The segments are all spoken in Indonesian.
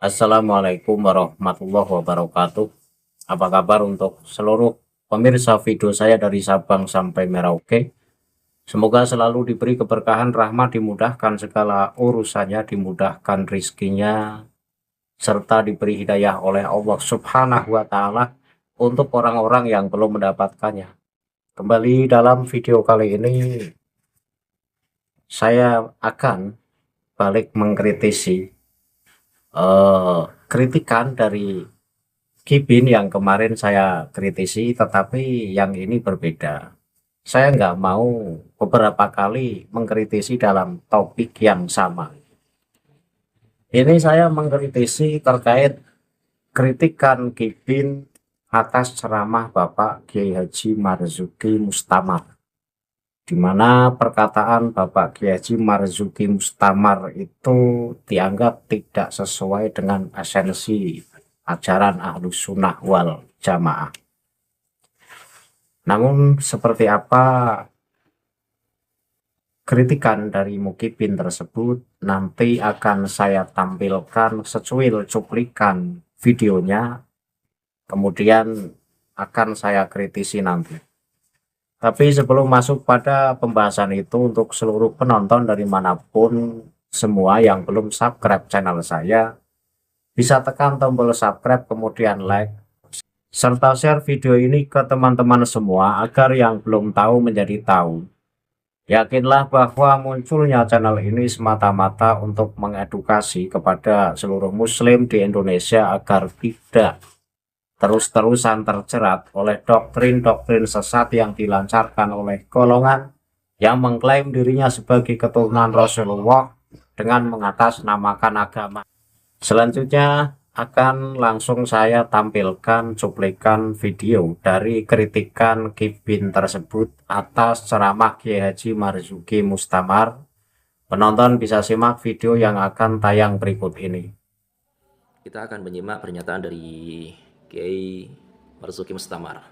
Assalamualaikum warahmatullahi wabarakatuh. Apa kabar untuk seluruh pemirsa video saya dari Sabang sampai Merauke? Semoga selalu diberi keberkahan, rahmat, dimudahkan segala urusannya, dimudahkan rizkinya, serta diberi hidayah oleh Allah Subhanahu wa Ta'ala untuk orang-orang yang belum mendapatkannya. Kembali dalam video kali ini, saya akan balik mengkritisi kritikan dari Kibin yang kemarin saya kritisi, tetapi yang ini berbeda. Saya nggak mau beberapa kali mengkritisi dalam topik yang sama. Ini saya mengkritisi terkait kritikan Kibin atas ceramah Bapak Kiai Haji Marzuki Mustamar, di mana perkataan Bapak Kiai Haji Marzuki Mustamar itu dianggap tidak sesuai dengan esensi ajaran Ahlus Sunnah wal Jamaah. Namun seperti apa kritikan dari Mukibin tersebut nanti akan saya tampilkan secuil cuplikan videonya, kemudian akan saya kritisi nanti. Tapi sebelum masuk pada pembahasan itu, untuk seluruh penonton dari manapun semua yang belum subscribe channel saya, bisa tekan tombol subscribe, kemudian like, serta share video ini ke teman-teman semua agar yang belum tahu menjadi tahu. Yakinlah bahwa munculnya channel ini semata-mata untuk mengedukasi kepada seluruh muslim di Indonesia agar tidak terus-terusan terjerat oleh doktrin-doktrin sesat yang dilancarkan oleh golongan yang mengklaim dirinya sebagai keturunan Rasulullah dengan mengatasnamakan agama. Selanjutnya akan langsung saya tampilkan cuplikan video dari kritikan Kibin tersebut atas ceramah Kiai Haji Marzuki Mustamar. Penonton bisa simak video yang akan tayang berikut ini. Kita akan menyimak pernyataan dari Kiai Marzuki Mustamar,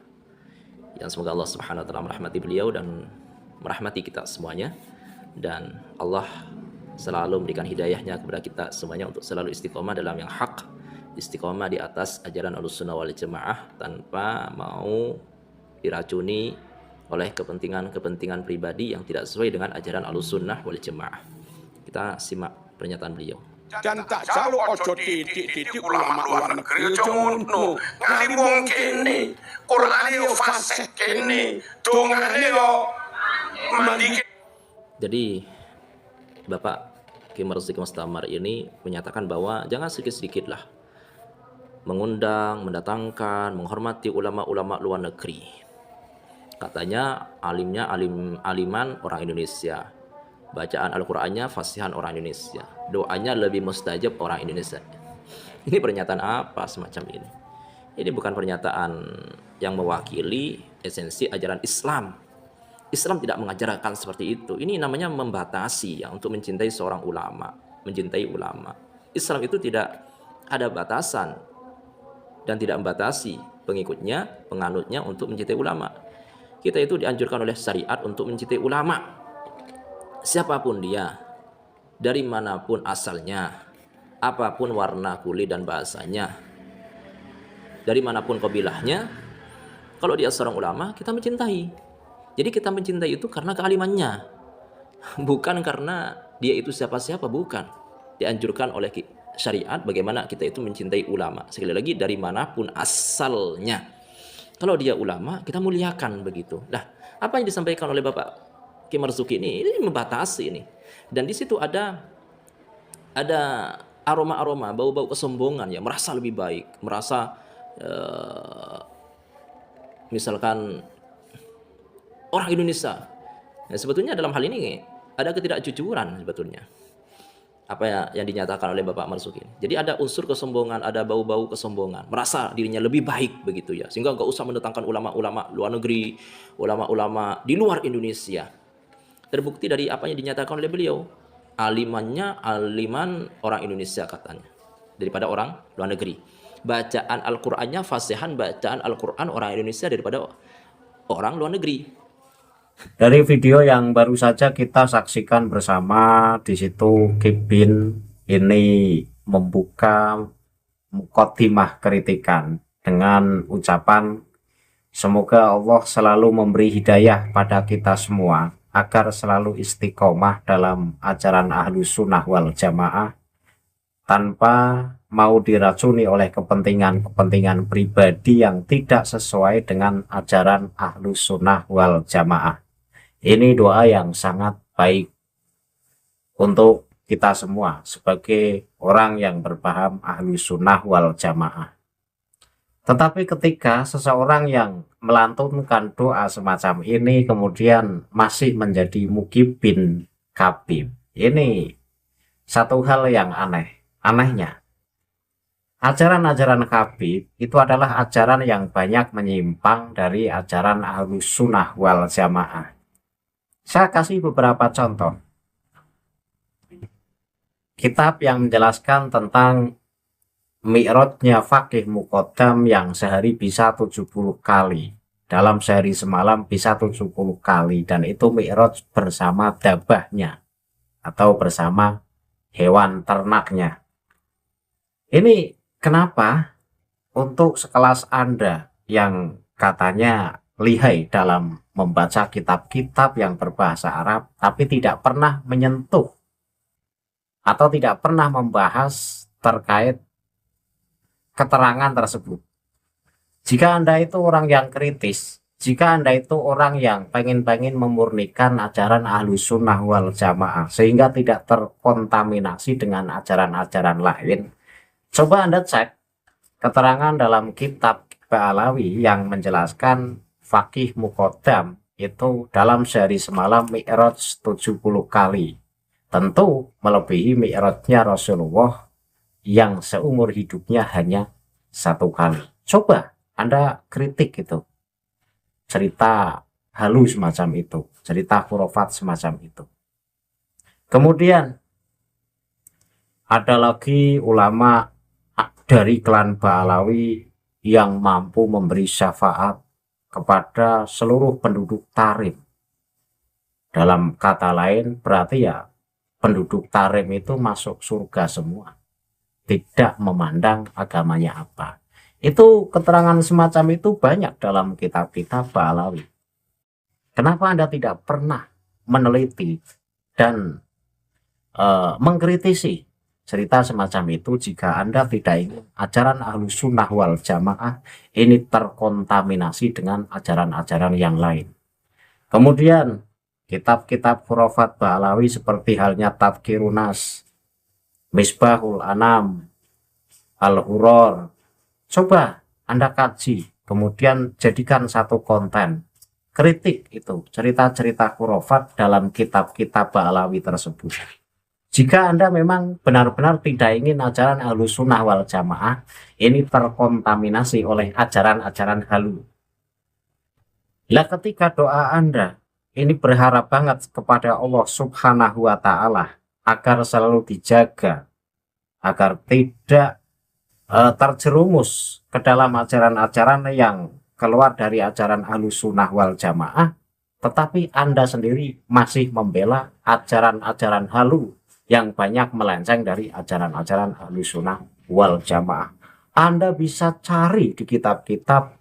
yang semoga Allah Subhanahu wa taala merahmati beliau dan merahmati kita semuanya, dan Allah selalu memberikan hidayahnya kepada kita semuanya untuk selalu istiqomah dalam yang hak, istiqomah di atas ajaran Ahlussunnah wal Jamaah tanpa mau diracuni oleh kepentingan-kepentingan pribadi yang tidak sesuai dengan ajaran Ahlussunnah wal Jamaah. Kita simak pernyataan beliau. Dan tak jalo ojo didik ulama luar negeri ojo ngono. Ngali wong kene, Qur'ane yo fasih kene, dongane yo mandi. Jadi Bapak Kiai Marzuki Mustamar ini menyatakan bahwa jangan sedikit-sedikit lah mengundang, mendatangkan, menghormati ulama-ulama luar negeri. Katanya alimnya aliman orang Indonesia, bacaan Al-Qur'annya fasihan orang Indonesia, doanya lebih mustajab orang Indonesia. Ini pernyataan apa semacam ini? Ini bukan pernyataan yang mewakili esensi ajaran Islam. Islam tidak mengajarkan seperti itu. Ini namanya membatasi ya, untuk mencintai seorang ulama, mencintai ulama. Islam itu tidak ada batasan dan tidak membatasi pengikutnya, penganutnya untuk mencintai ulama. Kita itu dianjurkan oleh syariat untuk mencintai ulama. Siapapun dia, dari manapun asalnya, apapun warna kulit dan bahasanya, dari manapun kabilahnya, kalau dia seorang ulama, kita mencintai. Jadi kita mencintai itu karena kealimannya, bukan karena dia itu siapa-siapa, bukan. Dianjurkan oleh syariat bagaimana kita itu mencintai ulama. Sekali lagi, dari manapun asalnya. Kalau dia ulama, kita muliakan begitu. Nah, apa yang disampaikan oleh Bapak Kiai Marzuki ini membatasi ini. Dan di situ ada aroma-aroma, bau-bau kesombongan ya, merasa lebih baik, merasa misalkan orang Indonesia. Nah, sebetulnya dalam hal ini ada ketidakjujuran sebetulnya. Apa ya yang dinyatakan oleh Bapak Marzuki. Jadi ada unsur kesombongan, ada bau-bau kesombongan, merasa dirinya lebih baik begitu ya. Sehingga enggak usah mendatangkan ulama-ulama luar negeri, ulama-ulama di luar Indonesia. Terbukti dari apa yang dinyatakan oleh beliau. Alimannya aliman orang Indonesia katanya, daripada orang luar negeri. Bacaan Al-Qur'annya fasihan bacaan Al-Qur'an orang Indonesia daripada orang luar negeri. Dari video yang baru saja kita saksikan bersama, di situ Kibin ini membuka muqaddimah kritikan dengan ucapan semoga Allah selalu memberi hidayah pada kita semua agar selalu istiqomah dalam ajaran Ahlus Sunnah wal Jamaah tanpa mau diracuni oleh kepentingan-kepentingan pribadi yang tidak sesuai dengan ajaran Ahlus Sunnah wal Jamaah. Ini doa yang sangat baik untuk kita semua sebagai orang yang berpaham Ahlus Sunnah wal Jamaah. Tetapi ketika seseorang yang melantunkan doa semacam ini kemudian masih menjadi mukibin kabib, ini satu hal yang aneh. Anehnya, ajaran-ajaran kabib itu adalah ajaran yang banyak menyimpang dari ajaran Ahlus Sunnah wal Jamaah. Saya kasih beberapa contoh. Kitab yang menjelaskan tentang mi'rajnya faqih muqaddam yang sehari bisa 70 kali. Dalam sehari semalam bisa 70 kali. Dan itu mi'raj bersama dabahnya. Atau bersama hewan ternaknya. Ini kenapa untuk sekelas Anda yang katanya lihai dalam membaca kitab-kitab yang berbahasa Arab, tapi tidak pernah menyentuh atau tidak pernah membahas terkait keterangan tersebut. Jika Anda itu orang yang kritis, jika Anda itu orang yang pengen memurnikan ajaran Ahlus Sunnah wal Jamaah sehingga tidak terkontaminasi dengan ajaran-ajaran lain, coba Anda cek keterangan dalam kitab Ba'alawi yang menjelaskan faqih muqaddam itu dalam sehari semalam mi'raj 70 kali. Tentu melebihi mi'rajnya Rasulullah yang seumur hidupnya hanya 1 kali. Coba Anda kritik itu. Cerita halu semacam itu. Cerita khurafat semacam itu. Kemudian ada lagi ulama dari klan Ba'alawi yang mampu memberi syafaat kepada seluruh penduduk Tarim. Dalam kata lain berarti ya penduduk Tarim itu masuk surga semua. Tidak memandang agamanya apa. Itu keterangan semacam itu banyak dalam kitab-kitab Ba'alawi. Kenapa Anda tidak pernah meneliti dan mengkritisi cerita semacam itu jika Anda tidak ingin ajaran Ahlus Sunnah wal Jamaah ini terkontaminasi dengan ajaran-ajaran yang lain. Kemudian kitab-kitab khurafat Ba'alawi seperti halnya Tadhkirunas, Misbahul Anam, Al-Huror, coba Anda kaji, kemudian jadikan satu konten, kritik itu cerita-cerita khurafat dalam kitab-kitab Ba'alawi tersebut. Jika Anda memang benar-benar tidak ingin ajaran Ahlus Sunnah wal Jamaah ini terkontaminasi oleh ajaran-ajaran halu. Lah ketika doa Anda ini berharap banget kepada Allah Subhanahu wa Ta'ala agar selalu dijaga, agar tidak terjerumus ke dalam ajaran-ajaran yang keluar dari ajaran Ahlus Sunnah wal Jamaah, tetapi Anda sendiri masih membela ajaran-ajaran halu yang banyak melenceng dari ajaran-ajaran Ahlus Sunnah wal Jamaah. Anda bisa cari di kitab-kitab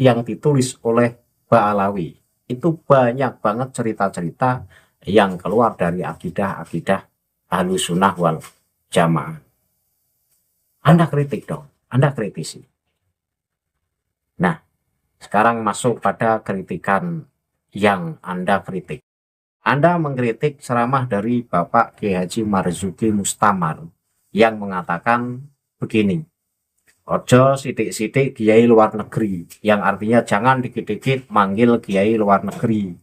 yang ditulis oleh Ba'alawi. Itu banyak banget cerita-cerita yang keluar dari akidah-akidah Ahlus Sunnah wal Jamaah. Anda kritik dong, Anda kritisi. Nah, sekarang masuk pada kritikan yang Anda kritik. Anda mengkritik ceramah dari Bapak Kiai Haji Marzuki Mustamar yang mengatakan begini, ojo sidik-sidik kiai luar negeri, yang artinya jangan dikit-dikit manggil kiai luar negeri.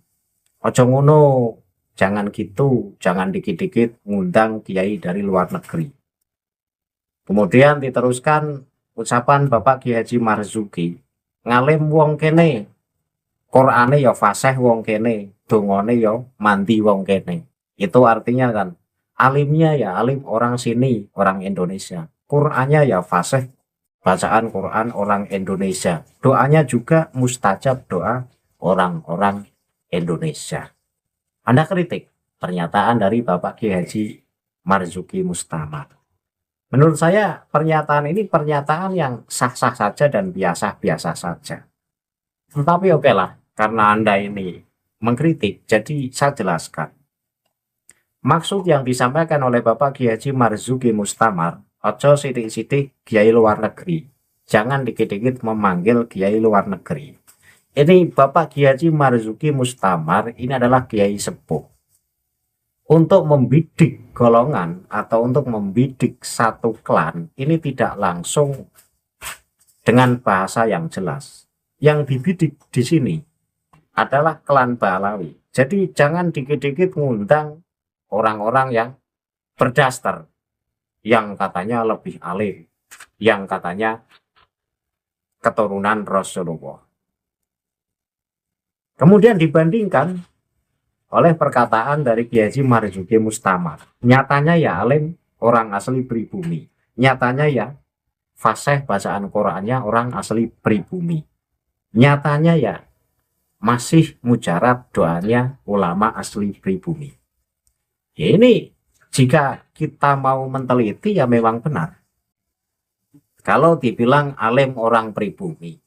Ojo ngono, jangan gitu, jangan dikit-dikit ngundang kiai dari luar negeri. Kemudian diteruskan ucapan Bapak Kiai Haji Marzuki, ngalim wong kene, Qur'ane ya fasih wong kene, dongane ya mandi wong kene. Itu artinya kan alimnya ya alim orang sini, orang Indonesia. Qur'annya ya fasih, bacaan Quran orang Indonesia. Doanya juga mustajab, doa orang-orang Indonesia. Anda kritik pernyataan dari Bapak Kiai Haji Marzuki Mustamar. Menurut saya pernyataan ini pernyataan yang sah-sah saja dan biasa-biasa saja. Tetapi oke lah, karena Anda ini mengkritik, jadi saya jelaskan. Maksud yang disampaikan oleh Bapak Kiai Haji Marzuki Mustamar, ojo sidik-sidik kiai luar negeri. Jangan dikit-dikit memanggil kiai luar negeri. Ini Bapak Kiai Haji Marzuki Mustamar ini adalah kiai sepuh. Untuk membidik golongan atau untuk membidik satu klan ini tidak langsung dengan bahasa yang jelas. Yang dibidik di sini adalah klan Ba'alawi. Jadi jangan dikit-dikit ngundang orang-orang yang berdaster, yang katanya lebih alim, yang katanya keturunan Rasulullah. Kemudian dibandingkan oleh perkataan dari Kiai Haji Marzuki Mustamar. Nyatanya ya alim, orang asli pribumi. Nyatanya ya fasih bacaan Qur'annya orang asli pribumi. Nyatanya ya masih mujarab doanya ulama asli pribumi. Ya ini jika kita mau meneliti ya memang benar. Kalau dibilang alim orang pribumi,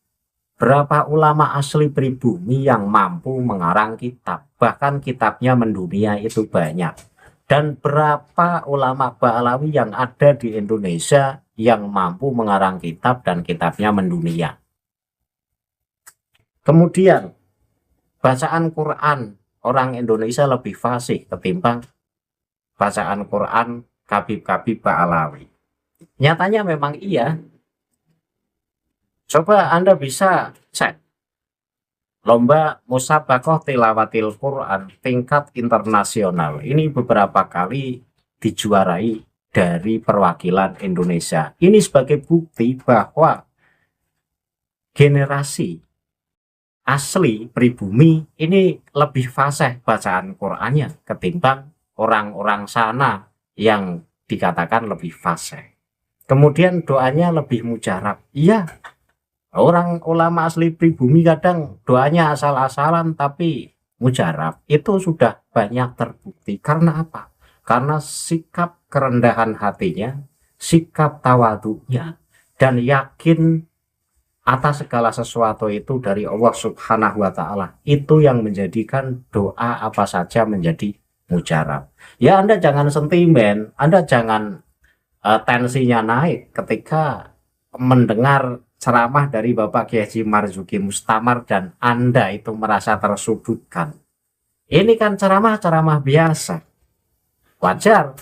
berapa ulama asli pribumi yang mampu mengarang kitab, bahkan kitabnya mendunia itu banyak. Dan berapa ulama Ba'alawi yang ada di Indonesia yang mampu mengarang kitab dan kitabnya mendunia. Kemudian bacaan Quran orang Indonesia lebih fasih ketimbang bacaan Quran kabib-kabib Ba'alawi. Nyatanya memang iya. Coba Anda bisa cek lomba musabaqah tilawatil Quran tingkat internasional. Ini beberapa kali dijuarai dari perwakilan Indonesia. Ini sebagai bukti bahwa generasi asli pribumi ini lebih fasih bacaan Qurannya ketimbang orang-orang sana yang dikatakan lebih fasih. Kemudian doanya lebih mujarab. Iya. Orang ulama asli pribumi kadang doanya asal-asalan tapi mujarab. Itu sudah banyak terbukti. Karena apa? Karena sikap kerendahan hatinya, sikap tawadhunya, dan yakin atas segala sesuatu itu dari Allah Subhanahu wa Ta'ala. Itu yang menjadikan doa apa saja menjadi mujarab. Ya Anda jangan sentimen, Anda jangan tensinya naik ketika mendengar ceramah dari Bapak Kiai Haji Marzuki Mustamar dan Anda itu merasa tersudutkan. Ini kan ceramah-ceramah biasa. Wajar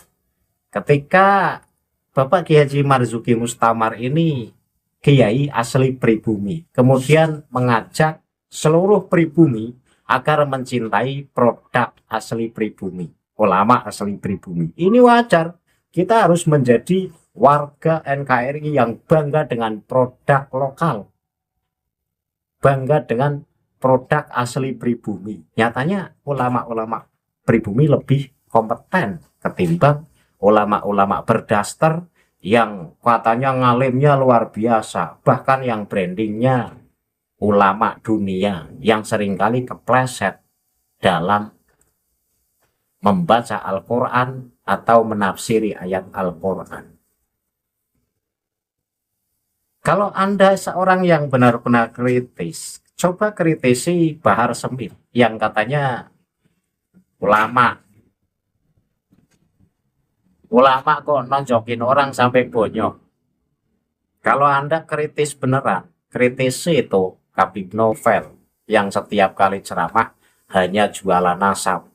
ketika Bapak Kiai Haji Marzuki Mustamar ini kiai asli pribumi, kemudian mengajak seluruh pribumi agar mencintai produk asli pribumi, ulama asli pribumi. Ini wajar. Kita harus menjadi warga NKRI yang bangga dengan produk lokal, bangga dengan produk asli pribumi. Nyatanya ulama-ulama pribumi lebih kompeten ketimbang ulama-ulama berdaster yang katanya ngalimnya luar biasa, bahkan yang brandingnya ulama dunia yang seringkali kepleset dalam membaca Al-Quran atau menafsiri ayat Al-Quran. Kalau Anda seorang yang benar-benar kritis, coba kritisi Bahar Smith yang katanya ulama kok nonjokin orang sampai bonyok. Kalau Anda kritis beneran, kritisi itu Habib Novel yang setiap kali ceramah hanya jualan nasab,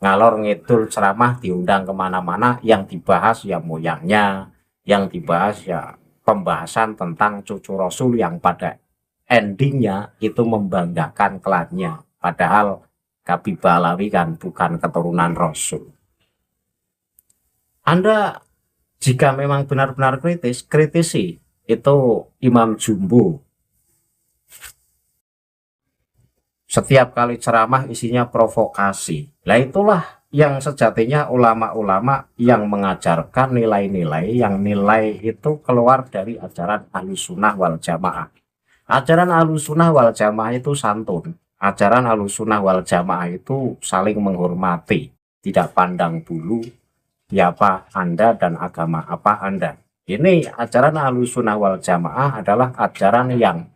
ngalor ngidul ceramah diundang kemana-mana, yang dibahas ya moyangnya, yang dibahas ya pembahasan tentang cucu Rasul yang pada endingnya itu membanggakan klannya, padahal Habib Ba'alawi kan bukan keturunan Rasul. Anda jika memang benar-benar kritis, kritisi itu Imam Jumbo. Setiap kali ceramah isinya provokasi. Nah itulah yang sejatinya ulama-ulama yang mengajarkan nilai-nilai, yang nilai itu keluar dari ajaran Ahlussunnah wal Jamaah. Ajaran Ahlussunnah wal Jamaah itu santun. Ajaran Ahlussunnah wal Jamaah itu saling menghormati, tidak pandang bulu siapa Anda dan agama apa Anda. Ini ajaran Ahlussunnah wal Jamaah adalah ajaran yang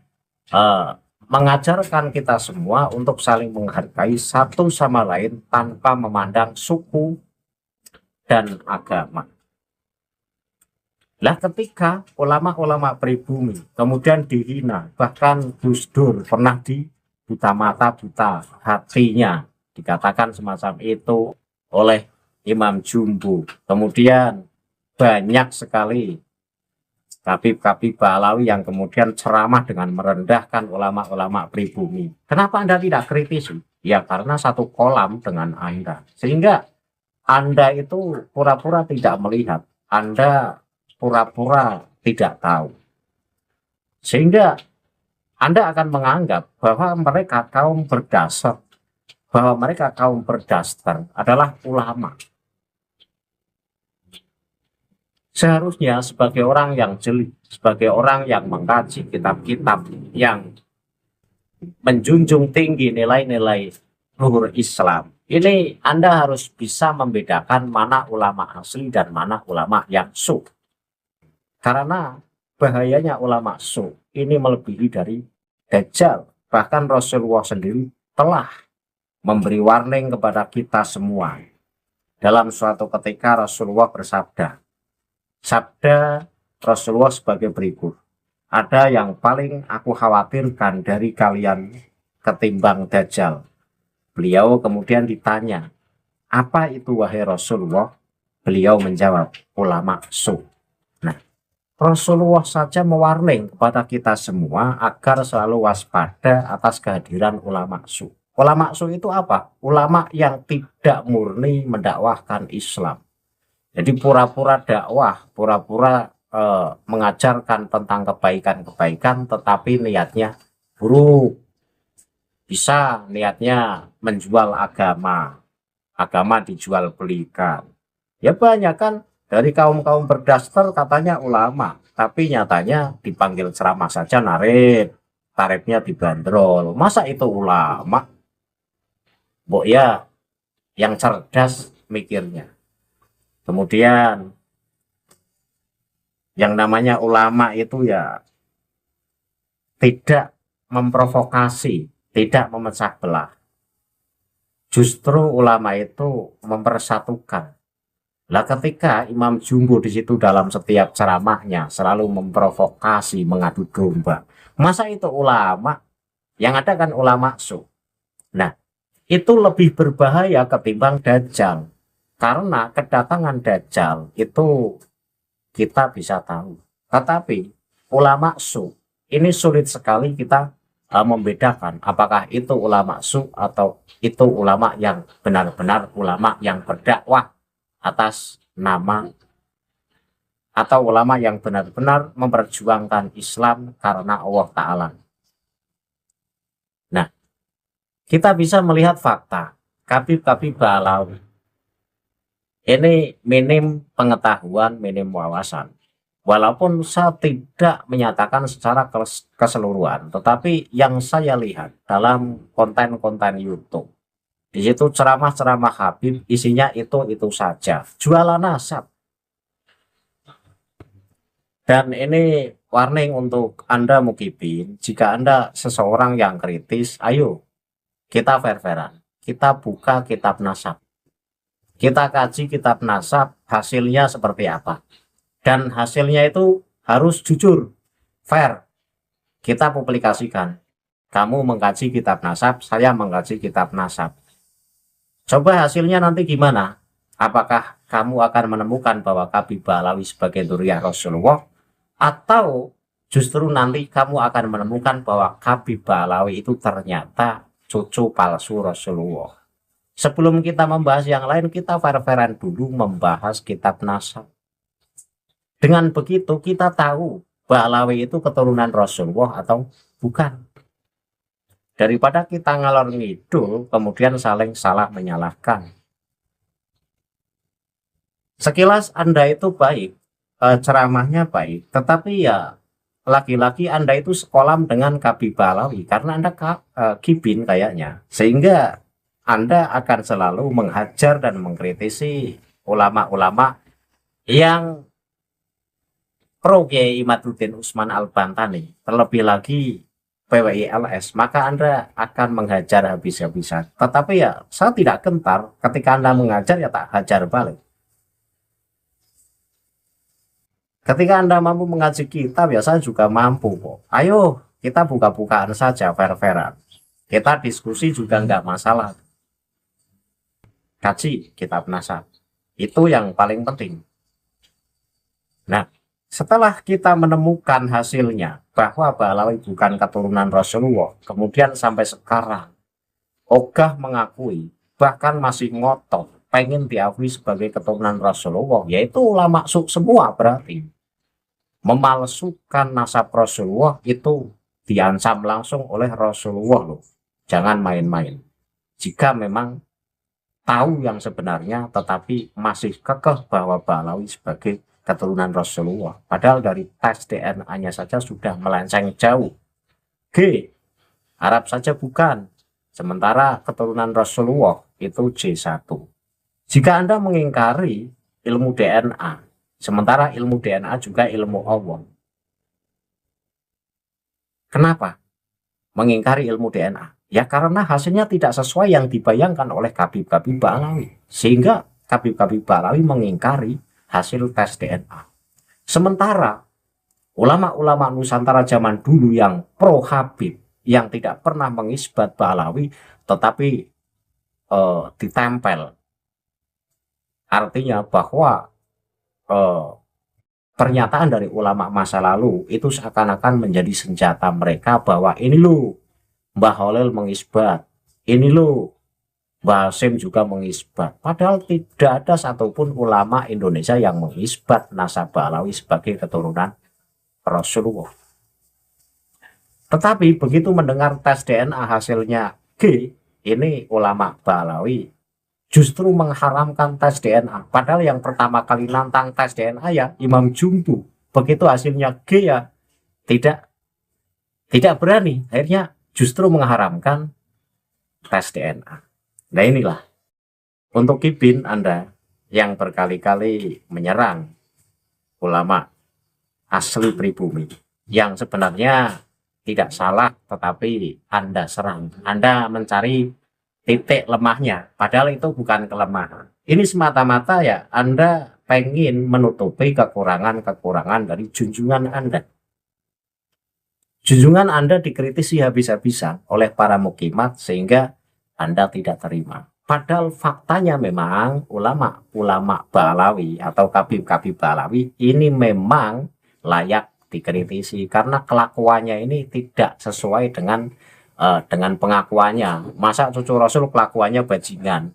mengajarkan kita semua untuk saling menghargai satu sama lain tanpa memandang suku dan agama. Lah ketika ulama-ulama pribumi kemudian dihina, bahkan Gus Dur pernah buta mata buta hatinya, dikatakan semacam itu oleh Imam Jumbo. Kemudian banyak sekali Habib-habib Ba'alawi yang kemudian ceramah dengan merendahkan ulama-ulama pribumi. Kenapa Anda tidak kritis? Ya karena satu kolam dengan Anda. Sehingga Anda itu pura-pura tidak melihat. Anda pura-pura tidak tahu. Sehingga Anda akan menganggap bahwa mereka kaum berdasar, adalah ulama. Seharusnya sebagai orang yang jeli, sebagai orang yang mengkaji kitab-kitab yang menjunjung tinggi nilai-nilai luhur Islam, ini Anda harus bisa membedakan mana ulama asli dan mana ulama yang su. Karena bahayanya ulama su ini melebihi dari Dajjal. Bahkan Rasulullah sendiri telah memberi warning kepada kita semua. Dalam suatu ketika Rasulullah bersabda, sabda Rasulullah sebagai berikut, ada yang paling aku khawatirkan dari kalian ketimbang Dajjal. Beliau kemudian ditanya, apa itu wahai Rasulullah? Beliau menjawab, ulama su. Nah, Rasulullah saja mewarning kepada kita semua agar selalu waspada atas kehadiran ulama su. Ulama su itu apa? Ulama yang tidak murni mendakwahkan Islam. Jadi pura-pura dakwah, pura-pura mengajarkan tentang kebaikan-kebaikan, tetapi niatnya buruk. Bisa niatnya menjual agama, agama dijual belikan. Ya banyak kan dari kaum-kaum berdasar katanya ulama, tapi nyatanya dipanggil ceramah saja narik, tarifnya dibanderol. Masa itu ulama? Mbok ya yang cerdas mikirnya. Kemudian yang namanya ulama itu ya tidak memprovokasi, tidak memecah belah. Justru ulama itu mempersatukan. Lah ketika Imam Jumbo di situ dalam setiap ceramahnya selalu memprovokasi, mengadu domba. Masa itu ulama? Yang ada kan ulama su. Nah, itu lebih berbahaya ketimbang Dajjal. Karena kedatangan Dajjal itu kita bisa tahu. Tetapi ulama su ini sulit sekali kita membedakan apakah itu ulama su atau itu ulama yang benar-benar ulama yang berdakwah atas nama, atau ulama yang benar-benar memperjuangkan Islam karena Allah Ta'ala. Nah, kita bisa melihat fakta Habib-habib Ba'alawi ini minim pengetahuan, minim wawasan. Walaupun saya tidak menyatakan secara keseluruhan, tetapi yang saya lihat dalam konten-konten YouTube, di situ ceramah-ceramah Habib isinya itu saja, jualan nasab. Dan ini warning untuk Anda mukibin, jika Anda seseorang yang kritis, ayo kita fair-fairan, kita buka kitab nasab. Kita kaji kitab nasab, hasilnya seperti apa. Dan hasilnya itu harus jujur, fair. Kita publikasikan. Kamu mengkaji kitab nasab, saya mengkaji kitab nasab. Coba hasilnya nanti gimana? Apakah kamu akan menemukan bahwa Habib Ba'alawi sebagai dzurriyyah Rasulullah? Atau justru nanti kamu akan menemukan bahwa Habib Ba'alawi itu ternyata cucu palsu Rasulullah? Sebelum kita membahas yang lain, kita fair-fairan dulu membahas kitab nasab. Dengan begitu kita tahu Ba'alawi itu keturunan Rasulullah atau bukan. Daripada kita ngalor ngidul, kemudian saling salah menyalahkan. Sekilas Anda itu baik, ceramahnya baik, tetapi ya lagi-lagi Anda itu sekolam dengan Habib Ba'alawi, karena Anda kibin kayaknya. Sehingga Anda akan selalu menghajar dan mengkritisi ulama-ulama yang pro Kiai Imaduddin Usman Al-Bantani, terlebih lagi PWILS, maka Anda akan menghajar habis-habisan. Tetapi ya, saya tidak gentar ketika Anda mengajar ya tak hajar balik. Ketika Anda mampu mengaji kitab, ya saya juga mampu kok. Ayo, kita buka-bukaan saja, fair-fairan. Kita diskusi juga nggak masalah. Kaji kitab nasab. Itu yang paling penting. Nah, setelah kita menemukan hasilnya, bahwa Ba'alawi bukan keturunan Rasulullah, kemudian sampai sekarang, ogah mengakui, bahkan masih ngotot, pengen diakui sebagai keturunan Rasulullah, yaitu ulama semua berarti. Memalsukan nasab Rasulullah itu diancam langsung oleh Rasulullah loh. Jangan main-main. Jika memang tahu yang sebenarnya tetapi masih kekeh bahwa Ba'alawi sebagai keturunan Rasulullah. Padahal dari tes DNA-nya saja sudah melenceng jauh. G. Arab saja bukan. Sementara keturunan Rasulullah itu J1. Jika Anda mengingkari ilmu DNA, sementara ilmu DNA juga ilmu Allah. Kenapa mengingkari ilmu DNA? Ya karena hasilnya tidak sesuai yang dibayangkan oleh Habib-Habib Ba'alawi. Sehingga Habib-Habib Ba'alawi mengingkari hasil tes DNA. Sementara ulama-ulama Nusantara zaman dulu yang pro Habib, yang tidak pernah mengisbat Ba'alawi, tetapi ditempel. Artinya bahwa pernyataan dari ulama masa lalu itu seakan-akan menjadi senjata mereka bahwa ini loh Mbah Holil mengisbat, ini loh Mbah Hasim juga mengisbat. Padahal tidak ada satupun ulama Indonesia yang mengisbat nasab Ba'alawi sebagai keturunan Rasulullah. Tetapi begitu mendengar tes DNA hasilnya G, ini ulama Ba'alawi justru mengharamkan tes DNA. Padahal yang pertama kali nantang tes DNA ya Imam Jumbu. Begitu hasilnya G ya tidak berani. Akhirnya justru mengharamkan tes DNA. Nah inilah untuk Kibin Anda yang berkali-kali menyerang ulama asli pribumi yang sebenarnya tidak salah, tetapi Anda serang. Anda mencari titik lemahnya, padahal itu bukan kelemahan. Ini semata-mata ya Anda pengen menutupi kekurangan-kekurangan dari junjungan Anda. Junjungan Anda dikritisi habis-habisan oleh para mukimat sehingga Anda tidak terima. Padahal faktanya memang ulama-ulama Ba'alawi atau Habib-Habib Ba'alawi ini memang layak dikritisi karena kelakuannya ini tidak sesuai dengan pengakuannya. Masa cucu Rasul kelakuannya bajingan?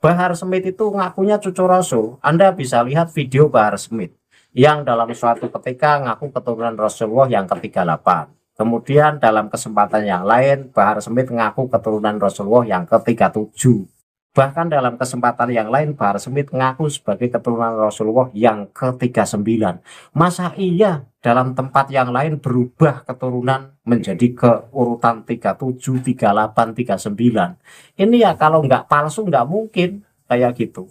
Bahar Smith itu ngakunya cucu Rasul. Anda bisa lihat video Bahar Smith yang dalam suatu ketika ngaku keturunan Rasulullah yang ke-38. Kemudian dalam kesempatan yang lain Bahar Smith ngaku keturunan Rasulullah yang ke-37. Bahkan dalam kesempatan yang lain Bahar Smith ngaku sebagai keturunan Rasulullah yang ke-39. Masa iya dalam tempat yang lain berubah keturunan menjadi ke urutan 37, 38, 39. Ini ya kalau nggak palsu nggak mungkin kayak gitu.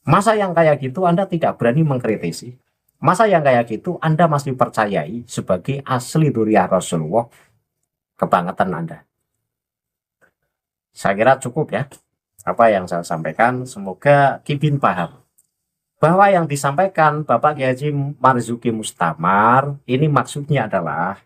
Masa yang kayak gitu Anda tidak berani mengkritisi? Masa yang kayak gitu Anda masih percayai sebagai asli dzurriyyah Rasulullah? Kebangetan Anda. Saya kira cukup ya apa yang saya sampaikan. Semoga Kibin paham bahwa yang disampaikan Bapak Kiai Haji Marzuki Mustamar ini maksudnya adalah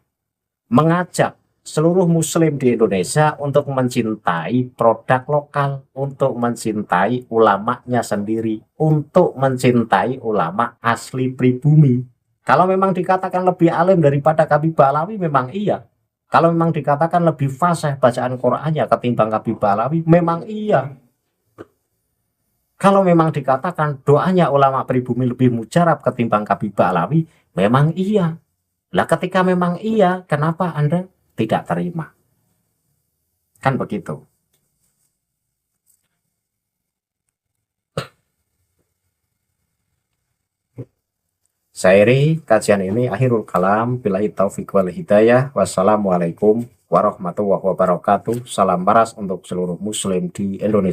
mengajak seluruh muslim di Indonesia untuk mencintai produk lokal, untuk mencintai ulamanya sendiri, untuk mencintai ulama asli pribumi. Kalau memang dikatakan lebih alim daripada Habib Ba'alawi memang iya. Kalau memang dikatakan lebih fasih bacaan Qur'annya ketimbang Habib Ba'alawi memang iya. Kalau memang dikatakan doanya ulama pribumi lebih mujarab ketimbang Habib Ba'alawi, memang iya. Lah ketika memang iya, kenapa Anda tidak terima? Kan begitu. Saya akhiri kajian ini, akhirul kalam, billahi taufiq wal hidayah. Wassalamualaikum warahmatullahi wabarakatuh. Salam paras untuk seluruh muslim di Indonesia.